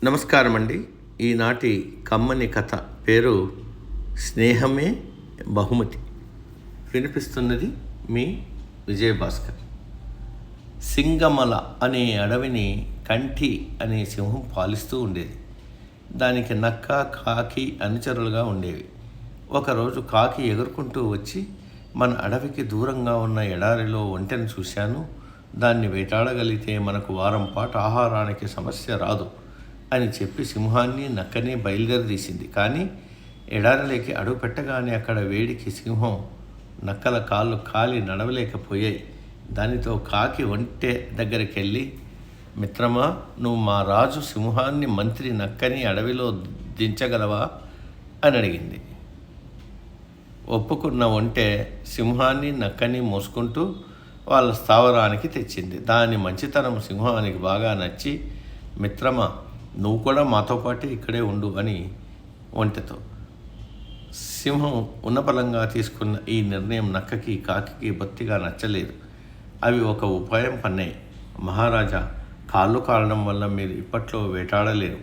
నమస్కారం అండి. ఈనాటి కమ్మని కథ పేరు స్నేహమే బహుమతి. వినిపిస్తున్నది మీ విజయభాస్కర్. సింగమల అనే అడవిని కంఠి అనే సింహం పాలిస్తూ ఉండేది. దానికి నక్క, కాకి అనుచరులుగా ఉండేవి. ఒకరోజు కాకి ఎగురుకుంటూ వచ్చి, మన అడవికి దూరంగా ఉన్న ఎడారిలో ఒంటెను చూశాను, దాన్ని వేటాడగలిగితే మనకు వారం పాటు ఆహారానికి సమస్య రాదు అని చెప్పి సింహాన్ని, నక్కని బయలుదేరదీసింది. కానీ ఎడారిలోకి అడుగు పెట్టగానే అక్కడ వేడికి సింహం, నక్కల కాళ్ళు కాలి నడవలేకపోయాయి. దానితో కాకి ఒంటె దగ్గరికి వెళ్ళి, మిత్రమా, నువ్వు మా రాజు సింహాన్ని, మంత్రి నక్కని అడవిలో దించగలవా అని అడిగింది. ఒప్పుకున్న ఒంటె సింహాన్ని, నక్కని మోసుకుంటూ వాళ్ళ స్థావరానికి తెచ్చింది. దాని మంచితనం సింహానికి బాగా నచ్చి, మిత్రమా, నువ్వు కూడా మాతో పాటు ఇక్కడే ఉండు అని ఒంటెతో. సింహం ఉన్నపలంగా తీసుకున్న ఈ నిర్ణయం నక్కకి, కాకి బొత్తిగా నచ్చలేదు. అవి ఒక ఉపాయం పన్నాయి. మహారాజా, కాళ్ళు కాలడం వల్ల మీరు ఇప్పట్లో వేటాడలేరు.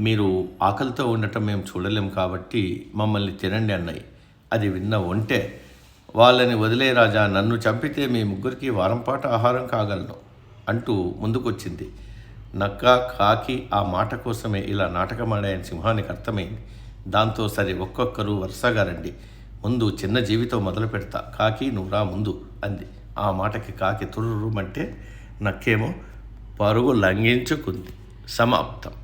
మీరు ఆకలితో ఉండటం మేము చూడలేం కాబట్టి మమ్మల్ని తినండి అన్నాయి. అది విన్న ఒంటె, వాళ్ళని వదిలే రాజా, నన్ను చంపితే మీ ముగ్గురికి వారం పాటు ఆహారం కాగలను అంటూ ముందుకొచ్చింది. నక్క, కాకి ఆ మాట కోసమే ఇలా నాటకమాడాయని సింహానికి అర్థమైంది. దాంతో సరే, ఒక్కొక్కరు వరుసగా రండి, ముందు చిన్న జీవితో మొదలు పెడతా, కాకి నువ్వు రా ముందు అంది. ఆ మాటకి కాకి తుర్రుమంటే నక్కేమో పరుగు లంఘించుకుంది. సమాప్తం.